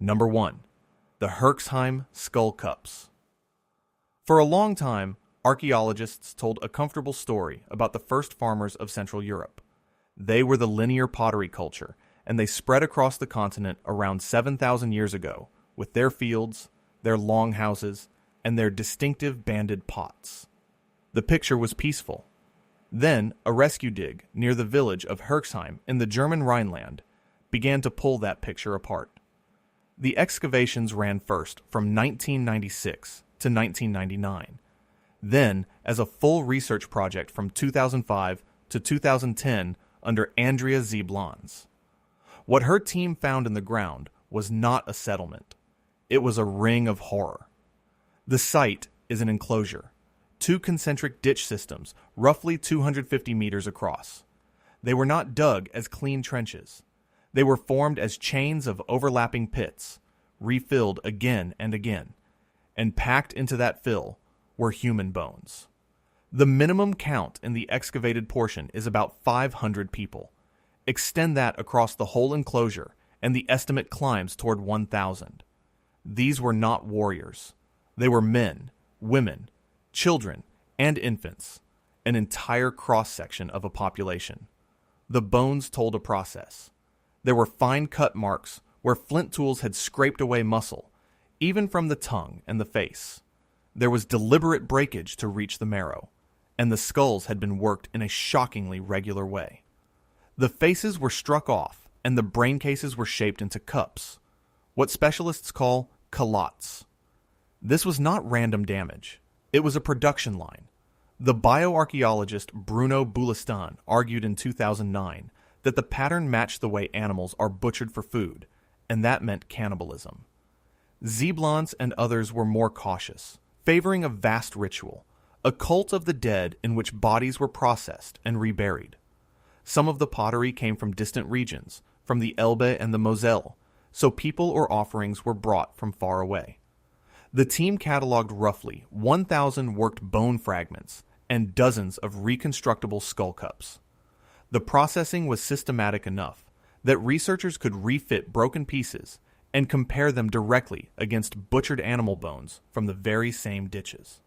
Number 1. The Herxheim Skull Cups. For a long time, archaeologists told a comfortable story about the first farmers of Central Europe. They were the linear pottery culture, and they spread across the continent around 7,000 years ago, with their fields, their long houses, and their distinctive banded pots. The picture was peaceful. Then, a rescue dig near the village of Herxheim in the German Rhineland began to pull that picture apart. The excavations ran first from 1996 to 1999, then as a full research project from 2005 to 2010 under Andrea Zieblans. What her team found in the ground was not a settlement. It was a ring of horror. The site is an enclosure, 2 concentric ditch systems roughly 250 meters across. They were not dug as clean trenches. They were formed as chains of overlapping pits, refilled again and again, and packed into that fill were human bones. The minimum count in the excavated portion is about 500 people. Extend that across the whole enclosure, and the estimate climbs toward 1,000. These were not warriors. They were men, women, children, and infants, an entire cross-section of a population. The bones told a process. There were fine cut marks where flint tools had scraped away muscle, even from the tongue and the face. There was deliberate breakage to reach the marrow, and the skulls had been worked in a shockingly regular way. The faces were struck off, and the brain cases were shaped into cups, what specialists call calottes. This was not random damage. It was a production line. The bioarchaeologist Bruno Boulastin argued in 2009 that the pattern matched the way animals are butchered for food, and that meant cannibalism. Zieblans and others were more cautious, favoring a vast ritual, a cult of the dead in which bodies were processed and reburied. Some of the pottery came from distant regions, from the Elbe and the Moselle, so people or offerings were brought from far away. The team cataloged roughly 1,000 worked bone fragments and dozens of reconstructible skull cups. The processing was systematic enough that researchers could refit broken pieces and compare them directly against butchered animal bones from the very same ditches.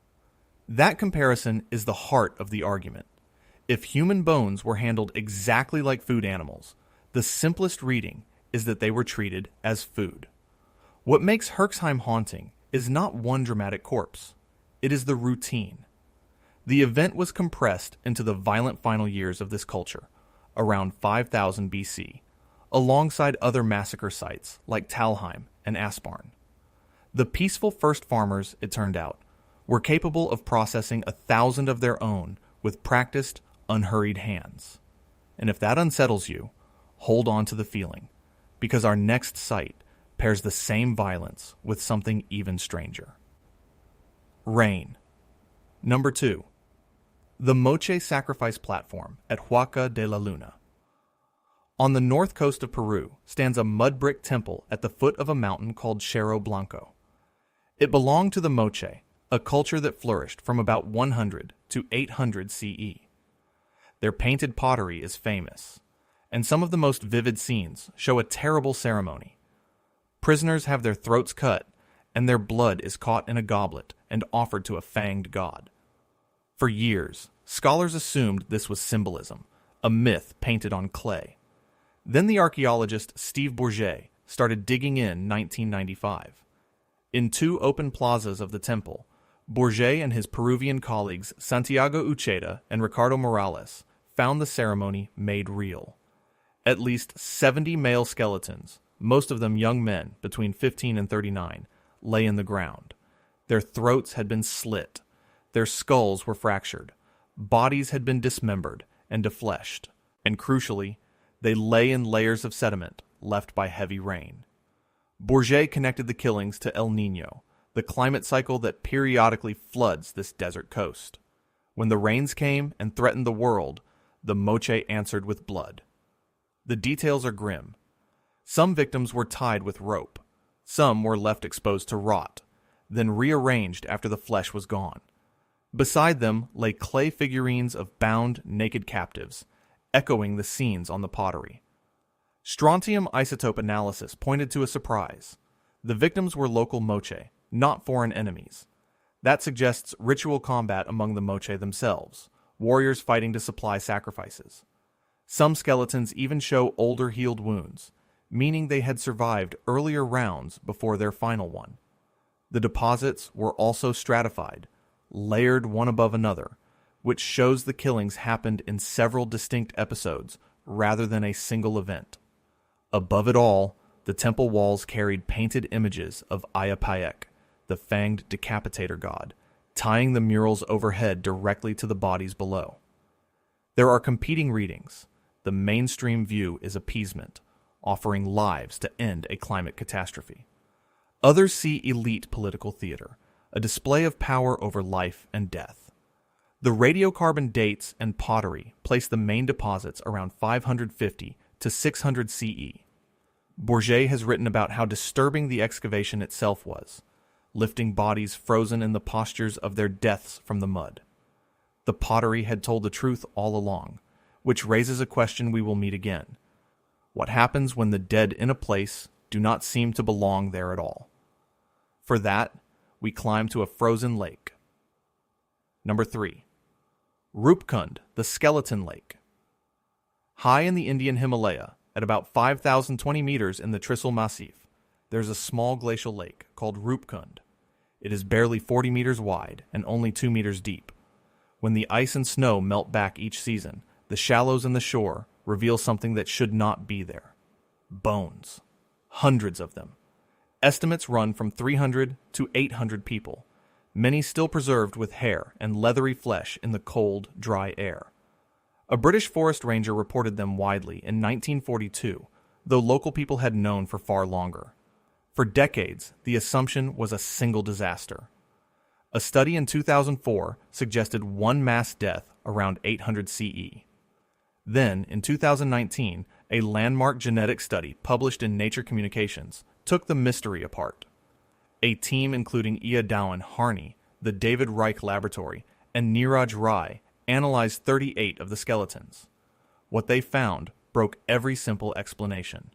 That comparison is the heart of the argument. If human bones were handled exactly like food animals, the simplest reading is that they were treated as food. What makes Herxheim haunting is not one dramatic corpse. It is the routine. The event was compressed into the violent final years of this culture, around 5000 BC, alongside other massacre sites like Talheim and Asparn. The peaceful first farmers, it turned out, were capable of processing 1,000 of their own with practiced, unhurried hands. And if that unsettles you, hold on to the feeling, because our next site pairs the same violence with something even stranger. Rain. Number 2. The Moche sacrifice platform at Huaca de la Luna. On the north coast of Peru stands a mud brick temple at the foot of a mountain called Cerro Blanco. It belonged to the Moche, a culture that flourished from about 100 to 800 CE. Their painted pottery is famous, and some of the most vivid scenes show a terrible ceremony. Prisoners have their throats cut, and their blood is caught in a goblet and offered to a fanged god. For years, scholars assumed this was symbolism, a myth painted on clay. Then the archaeologist Steve Bourget started digging in 1995. In 2 open plazas of the temple, Bourget and his Peruvian colleagues Santiago Ucheda and Ricardo Morales found the ceremony made real. At least 70 male skeletons, most of them young men between 15 and 39, lay in the ground. Their throats had been slit. Their skulls were fractured. Bodies had been dismembered and defleshed. And crucially, they lay in layers of sediment left by heavy rain. Bourget connected the killings to El Niño, the climate cycle that periodically floods this desert coast. When the rains came and threatened the world, the Moche answered with blood. The details are grim. Some victims were tied with rope. Some were left exposed to rot, then rearranged after the flesh was gone. Beside them lay clay figurines of bound, naked captives, echoing the scenes on the pottery. Strontium isotope analysis pointed to a surprise. The victims were local Moche, not foreign enemies. That suggests ritual combat among the Moche themselves, warriors fighting to supply sacrifices. Some skeletons even show older healed wounds, meaning they had survived earlier rounds before their final one. The deposits were also stratified, layered one above another, which shows the killings happened in several distinct episodes rather than a single event. Above it all, the temple walls carried painted images of Ayapaek, the fanged decapitator god, tying the murals overhead directly to the bodies below. There are competing readings. The mainstream view is appeasement, offering lives to end a climate catastrophe. Others see elite political theater, a display of power over life and death. The radiocarbon dates and pottery place the main deposits around 550 to 600 CE. Bourget has written about how disturbing the excavation itself was, lifting bodies frozen in the postures of their deaths from the mud. The pottery had told the truth all along, which raises a question we will meet again. What happens when the dead in a place do not seem to belong there at all? For that, we climb to a frozen lake. Number 3. Roopkund, the Skeleton Lake. High in the Indian Himalaya, at about 5,020 meters in the Triskel Massif, there's a small glacial lake called Roopkund. It is barely 40 meters wide and only 2 meters deep. When the ice and snow melt back each season, the shallows in the shore reveal something that should not be there. Bones. Hundreds of them. Estimates run from 300 to 800 people, many still preserved with hair and leathery flesh in the cold, dry air. A British forest ranger reported them widely in 1942, though local people had known for far longer. For decades, the assumption was a single disaster. A study in 2004 suggested one mass death around 800 CE. Then, in 2019, a landmark genetic study published in Nature Communications took the mystery apart. A team including Iadawan Harney, the David Reich Laboratory, and Neeraj Rai analyzed 38 of the skeletons. What they found broke every simple explanation.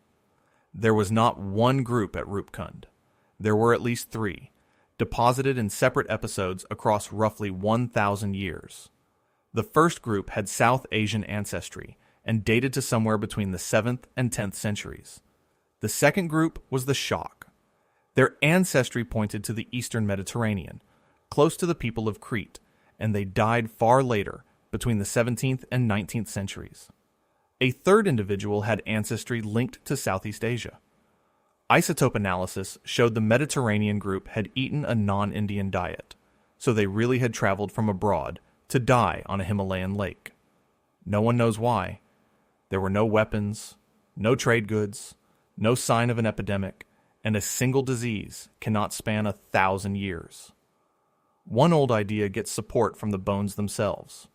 There was not one group at Roopkund. There were at least 3, deposited in separate episodes across roughly 1,000 years. The first group had South Asian ancestry and dated to somewhere between the 7th and 10th centuries. The second group was the Shock. Their ancestry pointed to the Eastern Mediterranean, close to the people of Crete, and they died far later, between the 17th and 19th centuries. A third individual had ancestry linked to Southeast Asia. Isotope analysis showed the Mediterranean group had eaten a non-Indian diet, so they really had traveled from abroad to die on a Himalayan lake. No one knows why. There were no weapons, no trade goods, no sign of an epidemic, and a single disease cannot span 1,000 years. One old idea gets support from the bones themselves.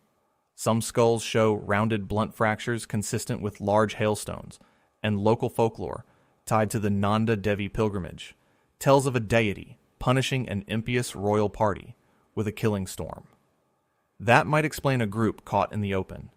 Some skulls show rounded blunt fractures consistent with large hailstones, and local folklore, tied to the Nanda Devi pilgrimage, tells of a deity punishing an impious royal party with a killing storm. That might explain a group caught in the open.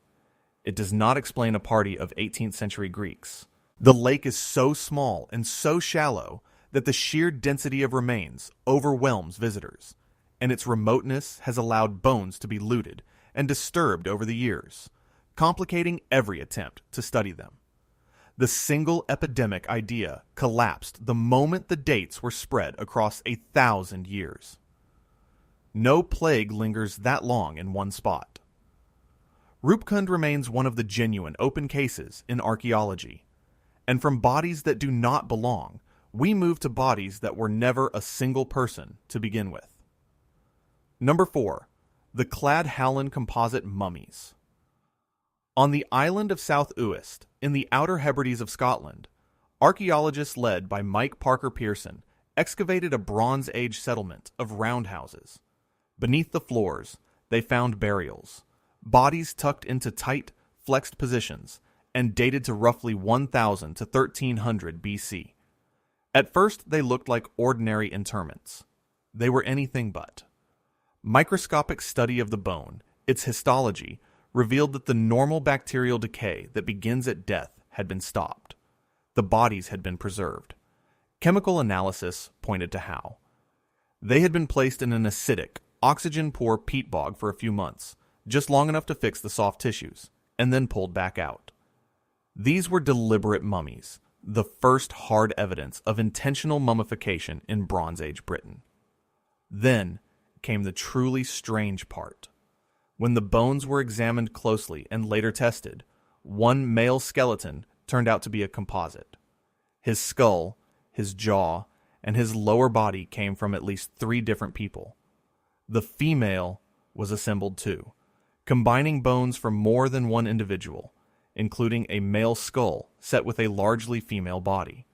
It does not explain a party of 18th century Greeks. The lake is so small and so shallow that the sheer density of remains overwhelms visitors, and its remoteness has allowed bones to be looted and disturbed over the years, complicating every attempt to study them. The single epidemic idea collapsed the moment the dates were spread across 1,000 years. No plague lingers that long in one spot. Roopkund remains one of the genuine open cases in archaeology. And from bodies that do not belong, we move to bodies that were never a single person to begin with. Number 4. The Cladh Hallan Composite Mummies. On the island of South Uist, in the Outer Hebrides of Scotland, archaeologists led by Mike Parker Pearson excavated a Bronze Age settlement of roundhouses. Beneath the floors, they found burials, bodies tucked into tight, flexed positions, and dated to roughly 1000 to 1300 BC. At first, they looked like ordinary interments. They were anything but. Microscopic study of the bone, its histology, revealed that the normal bacterial decay that begins at death had been stopped. The bodies had been preserved. Chemical analysis pointed to how. They had been placed in an acidic, oxygen-poor peat bog for a few months, just long enough to fix the soft tissues, and then pulled back out. These were deliberate mummies, the first hard evidence of intentional mummification in Bronze Age Britain. Then came the truly strange part. When the bones were examined closely and later tested, one male skeleton turned out to be a composite. His skull, his jaw, and his lower body came from at least 3 different people. The female was assembled too, combining bones from more than one individual, including a male skull set with a largely female body.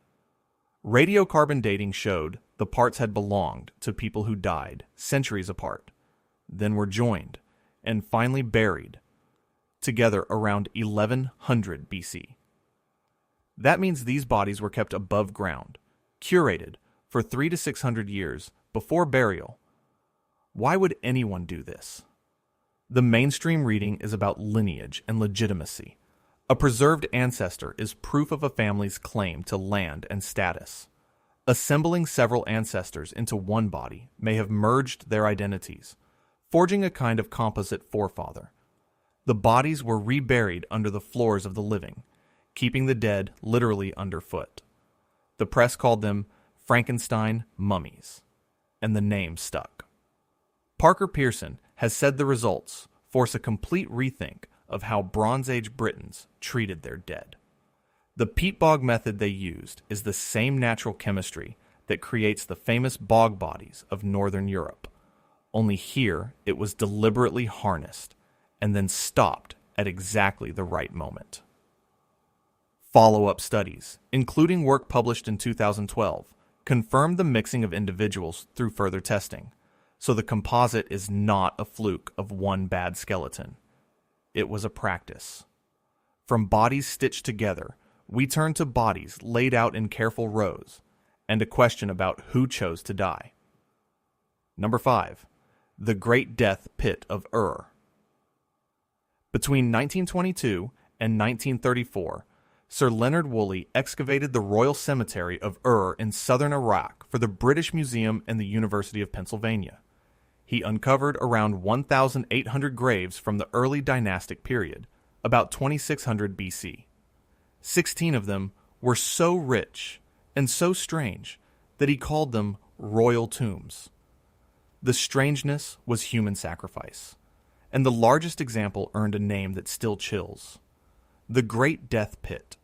Radiocarbon dating showed the parts had belonged to people who died centuries apart, then were joined, and finally buried together around 1100 BC. That means these bodies were kept above ground, curated for 300 to 600 years before burial. Why would anyone do this? The mainstream reading is about lineage and legitimacy. A preserved ancestor is proof of a family's claim to land and status. Assembling several ancestors into one body may have merged their identities, forging a kind of composite forefather. The bodies were reburied under the floors of the living, keeping the dead literally underfoot. The press called them Frankenstein mummies, and the name stuck. Parker Pearson has said the results force a complete rethink of how Bronze Age Britons treated their dead. The peat bog method they used is the same natural chemistry that creates the famous bog bodies of Northern Europe, only here it was deliberately harnessed and then stopped at exactly the right moment. Follow-up studies, including work published in 2012, confirmed the mixing of individuals through further testing, so the composite is not a fluke of one bad skeleton. It was a practice. From bodies stitched together, we turn to bodies laid out in careful rows, and a question about who chose to die. Number 5. The Great Death Pit of Ur. Between 1922 and 1934, Sir Leonard Woolley excavated the Royal Cemetery of Ur in southern Iraq for the British Museum and the University of Pennsylvania. He uncovered around 1,800 graves from the early dynastic period, about 2600 BC. 16 of them were so rich and so strange that he called them royal tombs. The strangeness was human sacrifice, and the largest example earned a name that still chills: the Great Death Pit.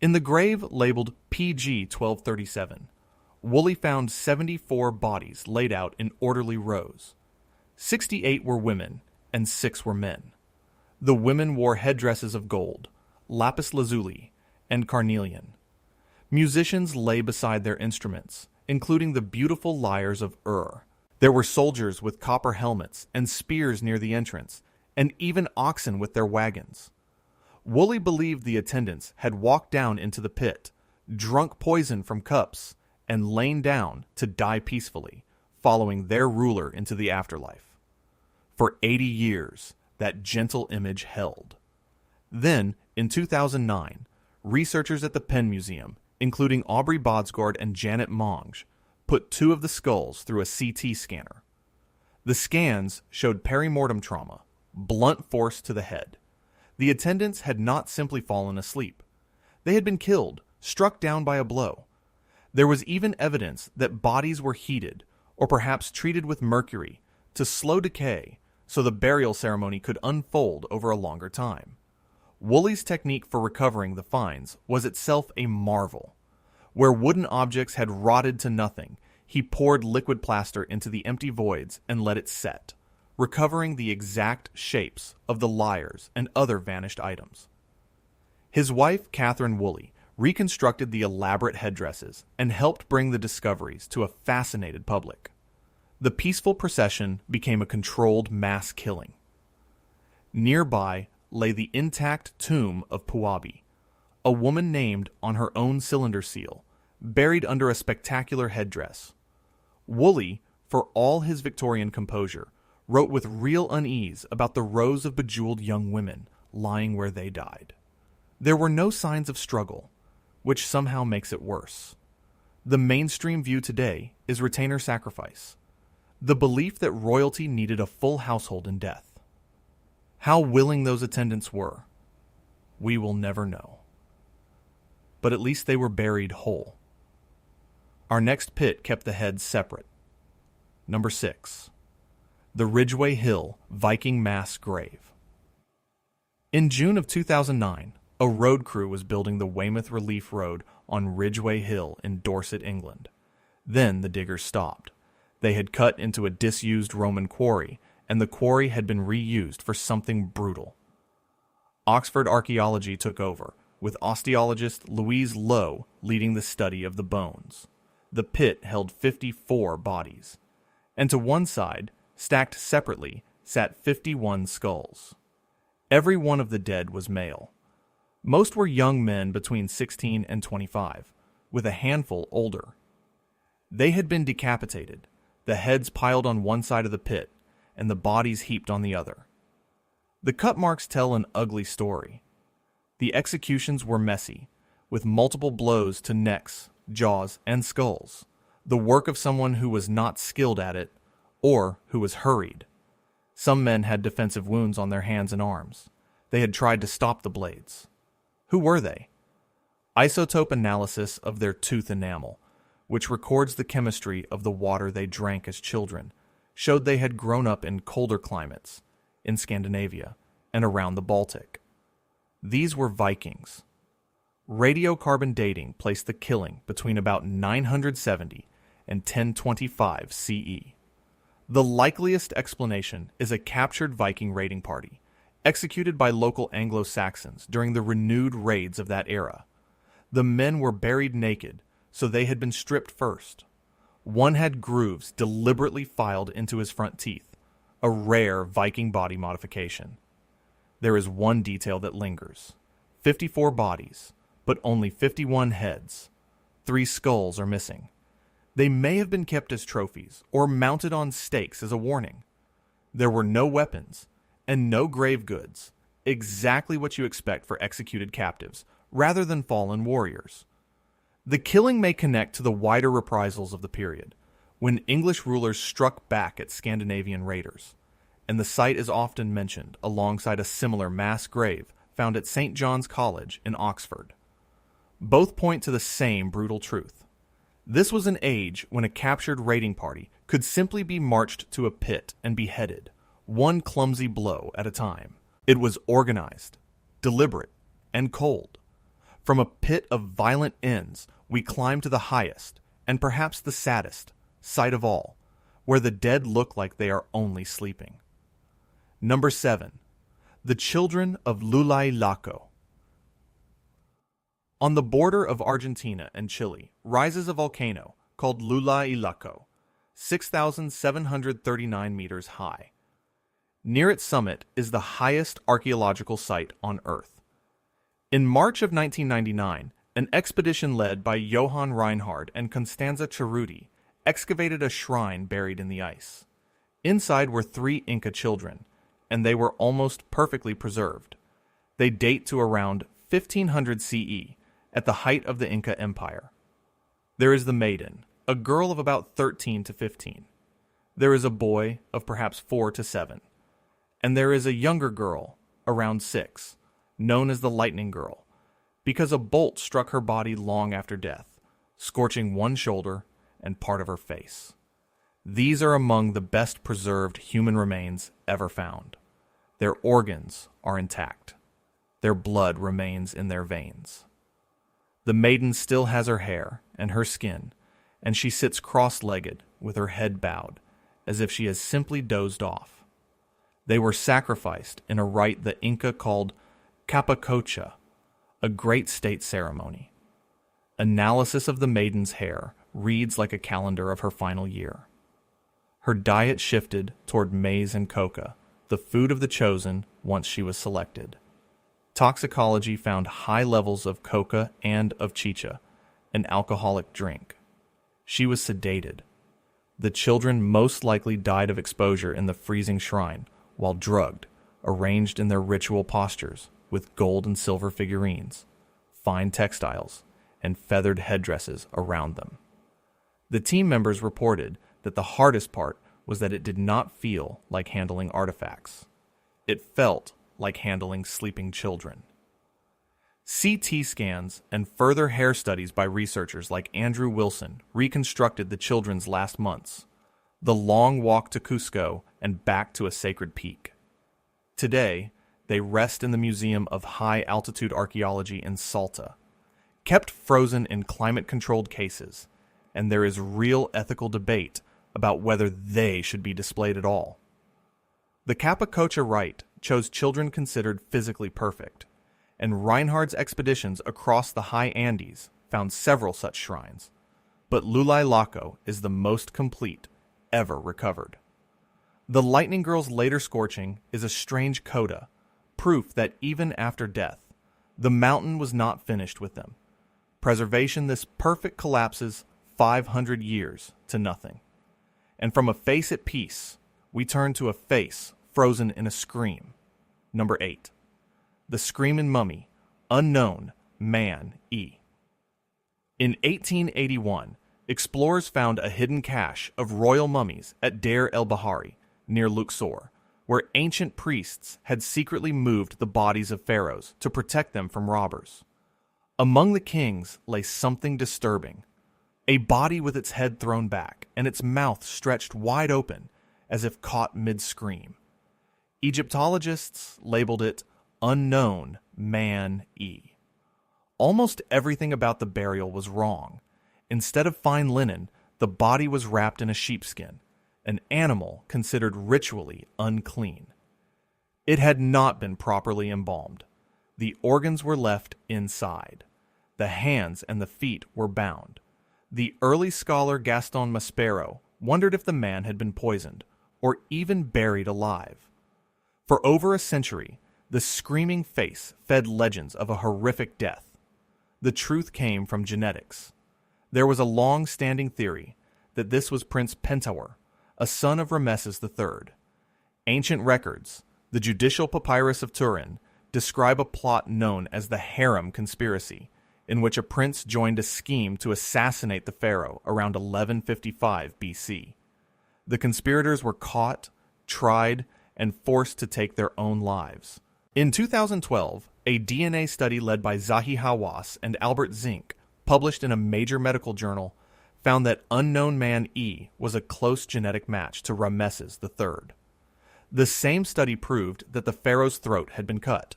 In the grave labeled PG 1237, Woolley found 74 bodies laid out in orderly rows. 68 were women and 6 were men. The women wore headdresses of gold, lapis lazuli, and carnelian. Musicians lay beside their instruments, including the beautiful lyres of Ur. There were soldiers with copper helmets and spears near the entrance, and even oxen with their wagons. Woolley believed the attendants had walked down into the pit, drunk poison from cups, and lain down to die peacefully, following their ruler into the afterlife. For 80 years, that gentle image held. Then, in 2009, researchers at the Penn Museum, including Aubrey Bodsgord and Janet Monge, put 2 of the skulls through a CT scanner. The scans showed perimortem trauma, blunt force to the head. The attendants had not simply fallen asleep. They had been killed, struck down by a blow. There was even evidence that bodies were heated, or perhaps treated with mercury, to slow decay so the burial ceremony could unfold over a longer time. Woolley's technique for recovering the finds was itself a marvel. Where wooden objects had rotted to nothing, he poured liquid plaster into the empty voids and let it set, recovering the exact shapes of the lyres and other vanished items. His wife, Catherine Woolley, reconstructed the elaborate headdresses and helped bring the discoveries to a fascinated public. The peaceful procession became a controlled mass killing. Nearby lay the intact tomb of Puabi, a woman named on her own cylinder seal, buried under a spectacular headdress. Woolley, for all his Victorian composure, wrote with real unease about the rows of bejeweled young women lying where they died. There were no signs of struggle, which somehow makes it worse. The mainstream view today is retainer sacrifice, the belief that royalty needed a full household in death. How willing those attendants were, we will never know. But at least they were buried whole. Our next pit kept the heads separate. Number 6. The Ridgeway Hill Viking Mass Grave. In June of 2009, a road crew was building the Weymouth Relief Road on Ridgeway Hill in Dorset, England. Then the diggers stopped. They had cut into a disused Roman quarry, and the quarry had been reused for something brutal. Oxford archaeology took over, with osteologist Louise Lowe leading the study of the bones. The pit held 54 bodies, and to one side, stacked separately, sat 51 skulls. Every one of the dead was male. Most were young men between 16 and 25, with a handful older. They had been decapitated, the heads piled on one side of the pit, and the bodies heaped on the other. The cut marks tell an ugly story. The executions were messy, with multiple blows to necks, jaws, and skulls, the work of someone who was not skilled at it, or who was hurried. Some men had defensive wounds on their hands and arms. They had tried to stop the blades. Who were they? Isotope analysis of their tooth enamel, which records the chemistry of the water they drank as children, showed they had grown up in colder climates, in Scandinavia, and around the Baltic. These were Vikings. Radiocarbon dating placed the killing between about 970 and 1025 CE. The likeliest explanation is a captured Viking raiding party, executed by local Anglo-Saxons during the renewed raids of that era. The men were buried naked, so they had been stripped first. One had grooves deliberately filed into his front teeth, a rare Viking body modification. There is one detail that lingers. 54 bodies, but only 51 heads. 3 skulls are missing. They may have been kept as trophies or mounted on stakes as a warning. There were no weapons and no grave goods, exactly what you expect for executed captives, rather than fallen warriors. The killing may connect to the wider reprisals of the period, when English rulers struck back at Scandinavian raiders, and the site is often mentioned alongside a similar mass grave found at St. John's College in Oxford. Both point to the same brutal truth. This was an age when a captured raiding party could simply be marched to a pit and beheaded, one clumsy blow at a time. It was organized, deliberate, and cold. From a pit of violent ends, we climb to the highest, and perhaps the saddest, sight of all, where the dead look like they are only sleeping. Number 7. The Children of Llullaillaco. On the border of Argentina and Chile rises a volcano called Llullaillaco, 6,739 meters high. Near its summit is the highest archaeological site on Earth. In March of 1999, an expedition led by Johann Reinhard and Constanza Cerruti excavated a shrine buried in the ice. Inside were 3 Inca children, and they were almost perfectly preserved. They date to around 1500 CE, at the height of the Inca Empire. There is the maiden, a girl of about 13 to 15. There is a boy of perhaps 4 to 7. And there is a younger girl, around 6, known as the Lightning Girl, because a bolt struck her body long after death, scorching one shoulder and part of her face. These are among the best preserved human remains ever found. Their organs are intact. Their blood remains in their veins. The maiden still has her hair and her skin, and she sits cross-legged with her head bowed, as if she has simply dozed off. They were sacrificed in a rite the Inca called capacocha, a great state ceremony. Analysis of the maiden's hair reads like a calendar of her final year. Her diet shifted toward maize and coca, the food of the chosen once she was selected. Toxicology found high levels of coca and of chicha, an alcoholic drink. She was sedated. The children most likely died of exposure in the freezing shrine while drugged, arranged in their ritual postures with gold and silver figurines, fine textiles, and feathered headdresses around them. The team members reported that the hardest part was that it did not feel like handling artifacts. It felt like handling sleeping children. CT scans and further hair studies by researchers like Andrew Wilson reconstructed the children's last months, the long walk to Cusco and back to a sacred peak. Today, they rest in the Museum of High-Altitude Archaeology in Salta, kept frozen in climate-controlled cases, and there is real ethical debate about whether they should be displayed at all. The Capacocha Rite chose children considered physically perfect, and Reinhard's expeditions across the high Andes found several such shrines, but Llullaillaco is the most complete ever recovered. The Lightning Girl's later scorching is a strange coda, proof that even after death, the mountain was not finished with them. Preservation this perfect collapses 500 years to nothing. And from a face at peace, we turn to a face frozen in a scream. Number 8. The Screamin' Mummy, Unknown Man E. In 1881, explorers found a hidden cache of royal mummies at Deir el-Bahari, near Luxor, where ancient priests had secretly moved the bodies of pharaohs to protect them from robbers. Among the kings lay something disturbing, a body with its head thrown back and its mouth stretched wide open as if caught mid-scream. Egyptologists labeled it Unknown Man E. Almost everything about the burial was wrong. Instead of fine linen, the body was wrapped in a sheepskin, an animal considered ritually unclean. It had not been properly embalmed. The organs were left inside. The hands and the feet were bound. The early scholar Gaston Maspero wondered if the man had been poisoned, or even buried alive. For over a century, the screaming face fed legends of a horrific death. The truth came from genetics. There was a long-standing theory that this was Prince Pentauer, a son of Rameses III. Ancient records, the Judicial Papyrus of Turin, describe a plot known as the Harem Conspiracy, in which a prince joined a scheme to assassinate the pharaoh around 1155 BC. The conspirators were caught, tried, and forced to take their own lives. In 2012, a DNA study led by Zahi Hawass and Albert Zink, published in a major medical journal, found that Unknown Man E was a close genetic match to Rameses III. The same study proved that the pharaoh's throat had been cut.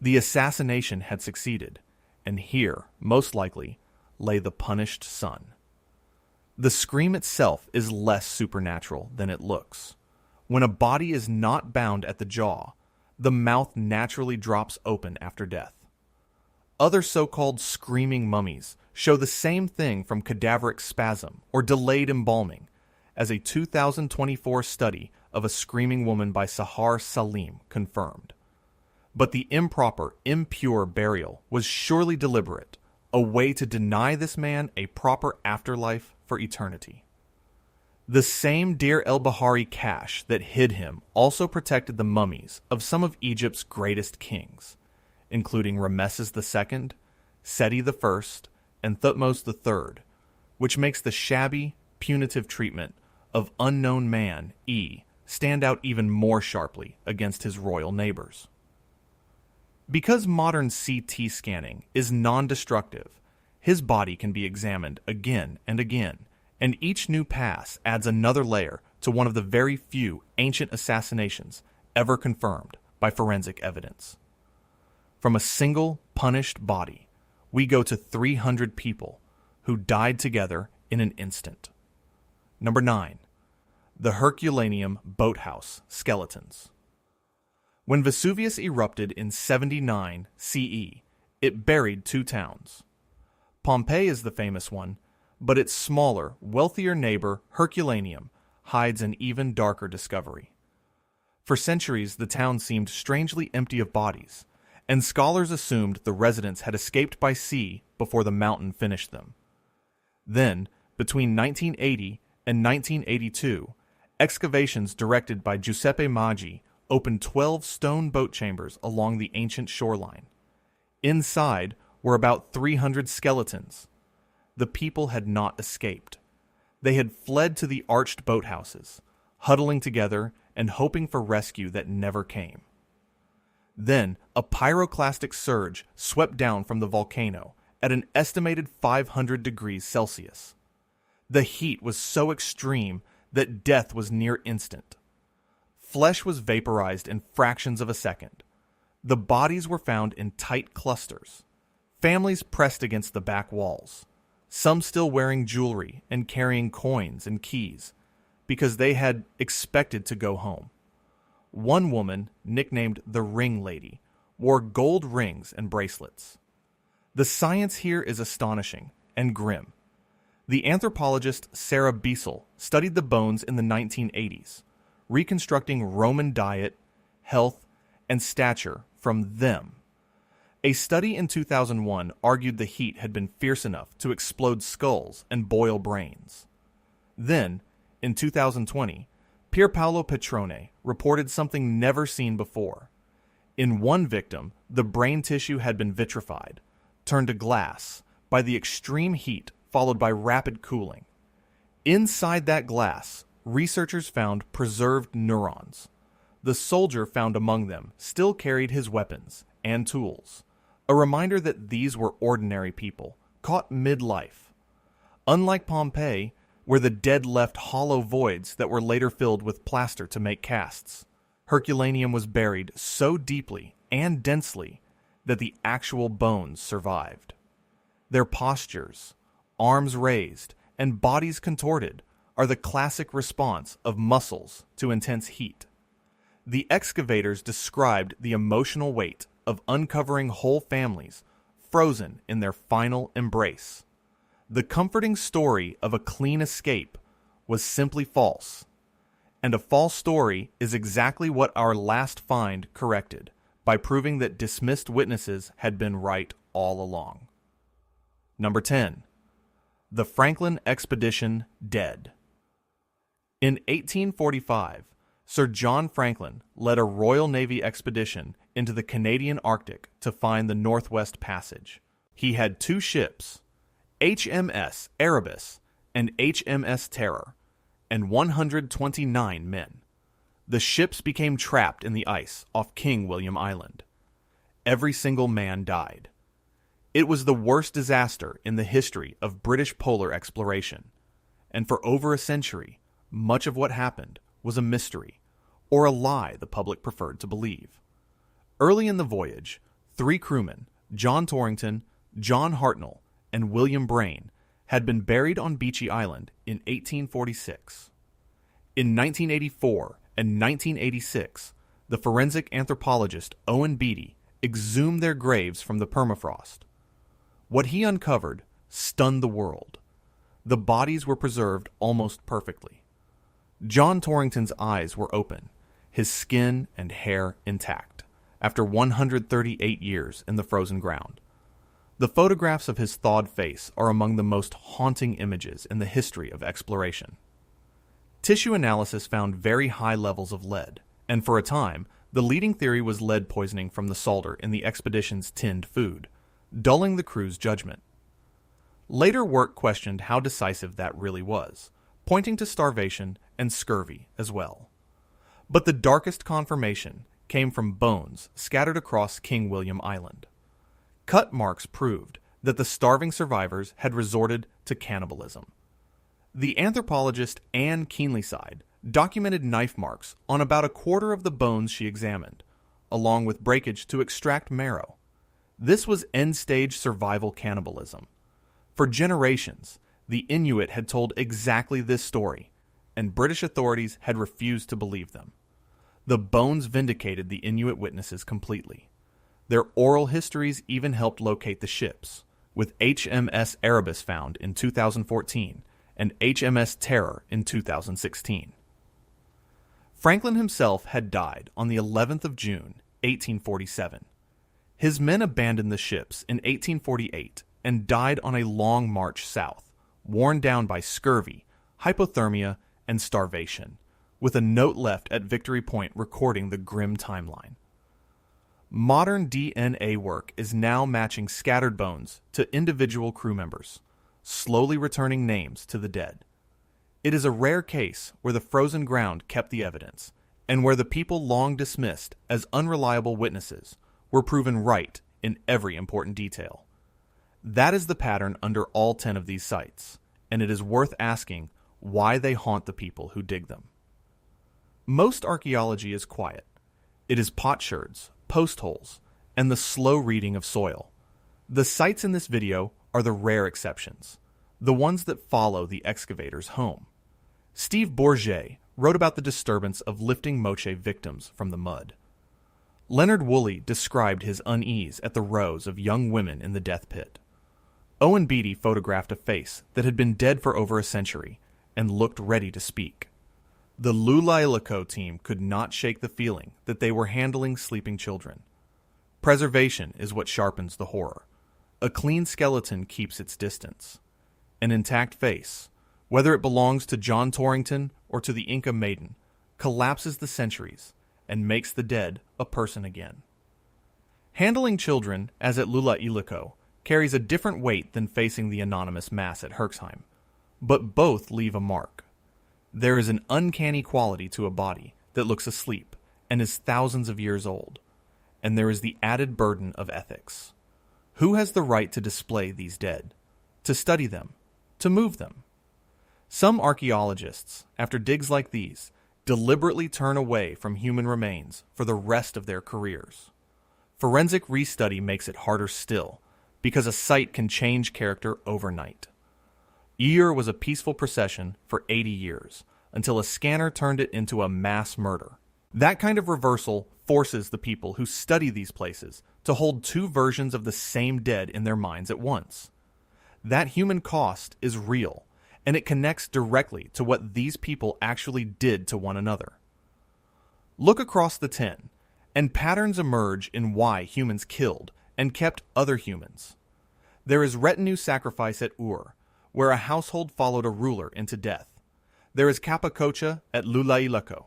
The assassination had succeeded, and here, most likely, lay the punished son. The scream itself is less supernatural than it looks. When a body is not bound at the jaw, the mouth naturally drops open after death. Other so-called screaming mummies show the same thing from cadaveric spasm or delayed embalming, as a 2024 study of a screaming woman by Sahar Salim confirmed. But the improper, impure burial was surely deliberate, a way to deny this man a proper afterlife for eternity. The same Deir el-Bahari cache that hid him also protected the mummies of some of Egypt's greatest kings, including Rameses II, Seti I, and Thutmose III, which makes the shabby, punitive treatment of Unknown Man E stand out even more sharply against his royal neighbors. Because modern CT scanning is non-destructive, his body can be examined again and again, and each new pass adds another layer to one of the very few ancient assassinations ever confirmed by forensic evidence. From a single punished body, we go to 300 people who died together in an instant. Number 9. The Herculaneum Boathouse Skeletons. When Vesuvius erupted in 79 CE, it buried 2 towns. Pompeii is the famous one, but its smaller, wealthier neighbor, Herculaneum, hides an even darker discovery. For centuries, the town seemed strangely empty of bodies, and scholars assumed the residents had escaped by sea before the mountain finished them. Then, between 1980 and 1982, excavations directed by Giuseppe Maggi opened 12 stone boat chambers along the ancient shoreline. Inside were about 300 skeletons. The people had not escaped. They had fled to the arched boathouses, huddling together and hoping for rescue that never came. Then, a pyroclastic surge swept down from the volcano at an estimated 500 degrees Celsius. The heat was so extreme that death was near instant. Flesh was vaporized in fractions of a second. The bodies were found in tight clusters, families pressed against the back walls, some still wearing jewelry and carrying coins and keys because they had expected to go home. One woman, nicknamed the Ring Lady, wore gold rings and bracelets. The science here is astonishing and grim. The anthropologist Sarah Biesel studied the bones in the 1980s, reconstructing Roman diet, health, and stature from them. A study in 2001 argued the heat had been fierce enough to explode skulls and boil brains. Then, in 2020, Pierpaolo Petrone reported something never seen before. In one victim, the brain tissue had been vitrified, turned to glass, by the extreme heat followed by rapid cooling. Inside that glass, researchers found preserved neurons. The soldier found among them still carried his weapons and tools, a reminder that these were ordinary people, caught mid-life. Unlike Pompeii, where the dead left hollow voids that were later filled with plaster to make casts, Herculaneum was buried so deeply and densely that the actual bones survived. Their postures, arms raised, and bodies contorted, are the classic response of muscles to intense heat. The excavators described the emotional weight of uncovering whole families frozen in their final embrace. The comforting story of a clean escape was simply false, and a false story is exactly what our last find corrected by proving that dismissed witnesses had been right all along. Number 10. The Franklin Expedition dead. In 1845, Sir John Franklin led a Royal Navy expedition into the Canadian Arctic to find the Northwest Passage. He had two ships, HMS Erebus and HMS Terror, and 129 men. The ships became trapped in the ice off King William Island. Every single man died. It was the worst disaster in the history of British polar exploration, and for over a century, much of what happened was a mystery, or a lie the public preferred to believe. Early in the voyage, 3 crewmen, John Torrington, John Hartnell, and William Brain, had been buried on Beechey Island in 1846. In 1984 and 1986, the forensic anthropologist Owen Beatty exhumed their graves from the permafrost. What he uncovered stunned the world. The bodies were preserved almost perfectly. John Torrington's eyes were open, his skin and hair intact, after 138 years in the frozen ground. The photographs of his thawed face are among the most haunting images in the history of exploration. Tissue analysis found very high levels of lead, and for a time, the leading theory was lead poisoning from the salter in the expedition's tinned food, dulling the crew's judgment. Later work questioned how decisive that really was, pointing to starvation and scurvy as well. But the darkest confirmation came from bones scattered across King William Island. Cut marks proved that the starving survivors had resorted to cannibalism. The anthropologist Anne Keenlyside documented knife marks on about a quarter of the bones she examined, along with breakage to extract marrow. This was end-stage survival cannibalism. For generations, the Inuit had told exactly this story, and British authorities had refused to believe them. The bones vindicated the Inuit witnesses completely. Their oral histories even helped locate the ships, with HMS Erebus found in 2014 and HMS Terror in 2016. Franklin himself had died on the 11th of June, 1847. His men abandoned the ships in 1848 and died on a long march south, worn down by scurvy, hypothermia, and starvation, with a note left at Victory Point recording the grim timeline. Modern DNA work is now matching scattered bones to individual crew members, slowly returning names to the dead. It is a rare case where the frozen ground kept the evidence, and where the people long dismissed as unreliable witnesses were proven right in every important detail. That is the pattern under all 10 of these sites, and it is worth asking why they haunt the people who dig them. Most archaeology is quiet. It is potsherds, post holes, and the slow reading of soil. The sites in this video are the rare exceptions, the ones that follow the excavators home. Steve Bourget wrote about the disturbance of lifting Moche victims from the mud. Leonard Woolley described his unease at the rows of young women in the death pit. Owen Beatty photographed a face that had been dead for over a century and looked ready to speak. The Llullaillaco team could not shake the feeling that they were handling sleeping children. Preservation is what sharpens the horror. A clean skeleton keeps its distance. An intact face, whether it belongs to John Torrington or to the Inca maiden, collapses the centuries and makes the dead a person again. Handling children, as at Llullaillaco, carries a different weight than facing the anonymous mass at Herxheim, but both leave a mark. There is an uncanny quality to a body that looks asleep and is thousands of years old, and there is the added burden of ethics. Who has the right to display these dead, to study them, to move them? Some archaeologists, after digs like these, deliberately turn away from human remains for the rest of their careers. Forensic restudy makes it harder still, because a site can change character overnight. Ur was a peaceful procession for 80 years, until a scanner turned it into a mass murder. That kind of reversal forces the people who study these places to hold two versions of the same dead in their minds at once. That human cost is real, and it connects directly to what these people actually did to one another. Look across the 10, and patterns emerge in why humans killed and kept other humans. There is retinue sacrifice at Ur, where a household followed a ruler into death. There is capacocha at Llullaillaco,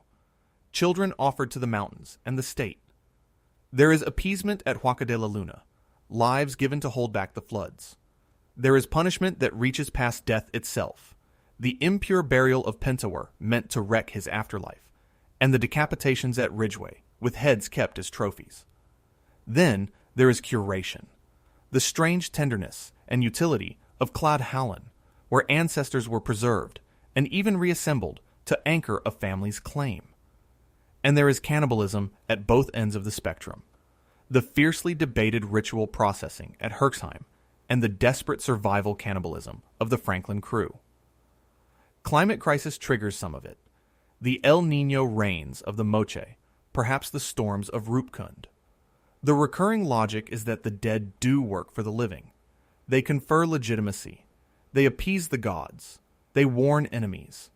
children offered to the mountains and the state. There is appeasement at Huaca de la Luna, lives given to hold back the floods. There is punishment that reaches past death itself, the impure burial of Pentawar meant to wreck his afterlife, and the decapitations at Ridgeway, with heads kept as trophies. Then there is curation, the strange tenderness and utility of Cladh Hallan, where ancestors were preserved and even reassembled to anchor a family's claim. And there is cannibalism at both ends of the spectrum, the fiercely debated ritual processing at Herxheim and the desperate survival cannibalism of the Franklin crew. Climate crisis triggers some of it. The El Niño rains of the Moche, perhaps the storms of Roopkund. The recurring logic is that the dead do work for the living. They confer legitimacy. They appease the gods. They warn enemies.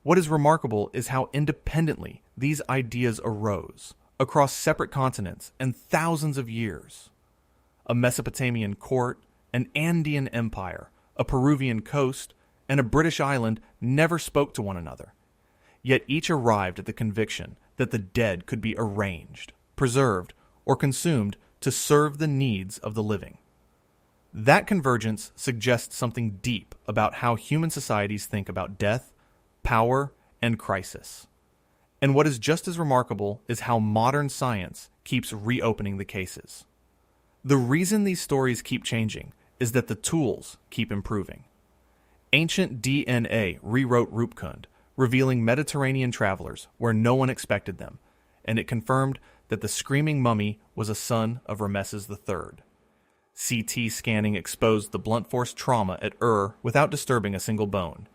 What is remarkable is how independently these ideas arose across separate continents and thousands of years. A Mesopotamian court, an Andean empire, a Peruvian coast, and a British island never spoke to one another. Yet each arrived at the conviction that the dead could be arranged, preserved, or consumed to serve the needs of the living. That convergence suggests something deep about how human societies think about death, power, and crisis. And what is just as remarkable is how modern science keeps reopening the cases. The reason these stories keep changing is that the tools keep improving. Ancient DNA rewrote Roopkund, revealing Mediterranean travelers where no one expected them, and it confirmed that the screaming mummy was a son of Rameses III. CT scanning exposed the blunt force trauma at Ur without disturbing a single bone,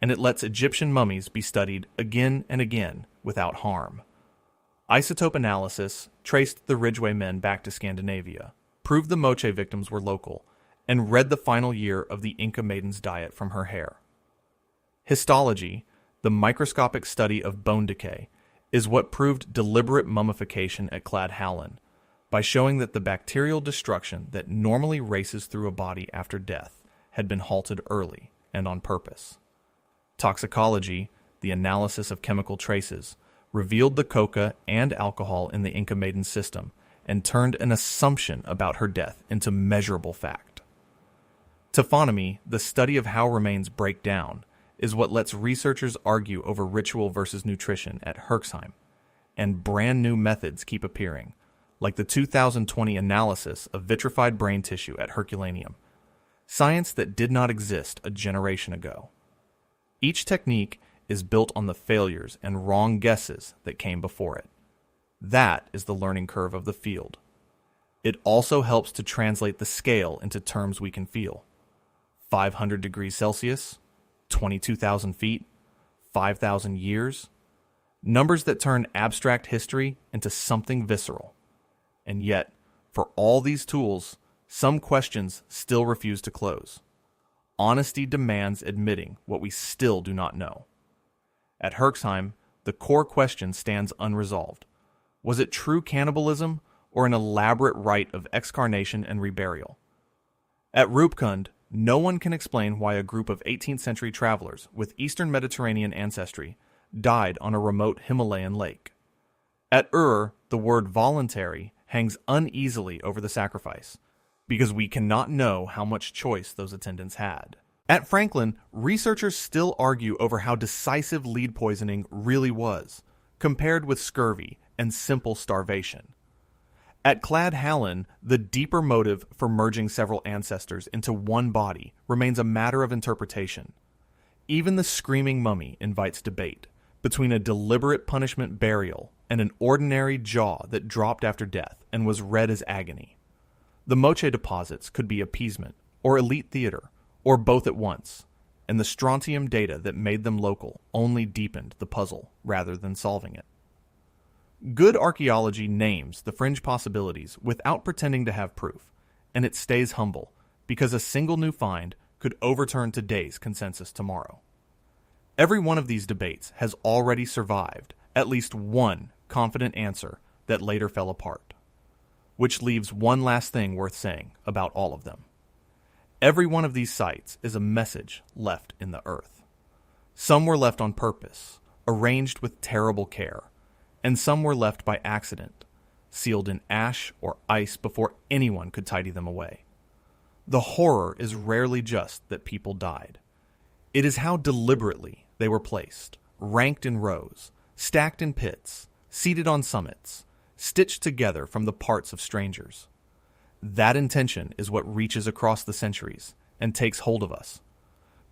and it lets Egyptian mummies be studied again and again without harm. Isotope analysis traced the Ridgeway men back to Scandinavia, proved the Moche victims were local, and read the final year of the Inca maiden's diet from her hair. Histology, the microscopic study of bone decay, is what proved deliberate mummification at Cladh Hallan, by showing that the bacterial destruction that normally races through a body after death had been halted early and on purpose. Toxicology, the analysis of chemical traces, revealed the coca and alcohol in the Inca maiden's system and turned an assumption about her death into measurable fact. Taphonomy, the study of how remains break down, is what lets researchers argue over ritual versus nutrition at Herxheim, and brand new methods keep appearing, like the 2020 analysis of vitrified brain tissue at Herculaneum, science that did not exist a generation ago. Each technique is built on the failures and wrong guesses that came before it. That is the learning curve of the field. It also helps to translate the scale into terms we can feel. 500 degrees Celsius, 22,000 feet, 5,000 years. Numbers that turn abstract history into something visceral. And yet, for all these tools, some questions still refuse to close. Honesty demands admitting what we still do not know. At Herxheim, the core question stands unresolved. Was it true cannibalism or an elaborate rite of excarnation and reburial? At Roopkund, no one can explain why a group of 18th century travelers with Eastern Mediterranean ancestry died on a remote Himalayan lake. At the word voluntary hangs uneasily over the sacrifice, because we cannot know how much choice those attendants had. At Franklin, researchers still argue over how decisive lead poisoning really was, compared with scurvy and simple starvation. At Cladh Hallan, the deeper motive for merging several ancestors into one body remains a matter of interpretation. Even the screaming mummy invites debate between a deliberate punishment burial and an ordinary jaw that dropped after death and was red as agony. The Moche deposits could be appeasement, or elite theater, or both at once, and the strontium data that made them local only deepened the puzzle rather than solving it. Good archaeology names the fringe possibilities without pretending to have proof, and it stays humble, because a single new find could overturn today's consensus tomorrow. Every one of these debates has already survived at least one confident answer that later fell apart. Which leaves one last thing worth saying about all of them. Every one of these sites is a message left in the earth. Some were left on purpose, arranged with terrible care, and some were left by accident, sealed in ash or ice before anyone could tidy them away. The horror is rarely just that people died. It is how deliberately they were placed, ranked in rows, stacked in pits, seated on summits, stitched together from the parts of strangers. That intention is what reaches across the centuries and takes hold of us.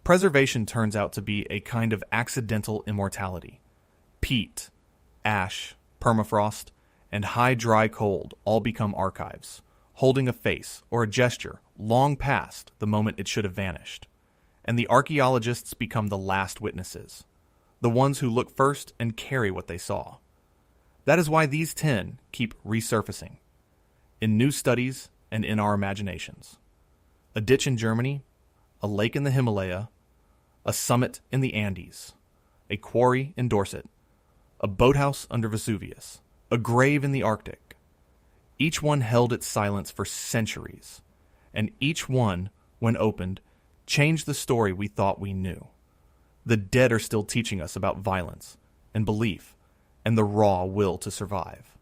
Preservation turns out to be a kind of accidental immortality. Peat, ash, permafrost, and high dry cold all become archives, holding a face or a gesture long past the moment it should have vanished. And the archaeologists become the last witnesses, the ones who look first and carry what they saw. That is why these 10 keep resurfacing, in new studies and in our imaginations. A ditch in Germany, a lake in the Himalaya, a summit in the Andes, a quarry in Dorset, a boathouse under Vesuvius, a grave in the Arctic. Each one held its silence for centuries, and each one, when opened, changed the story we thought we knew. The dead are still teaching us about violence and belief and the raw will to survive.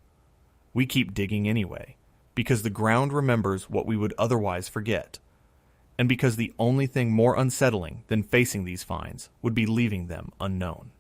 We keep digging anyway, because the ground remembers what we would otherwise forget, and because the only thing more unsettling than facing these finds would be leaving them unknown.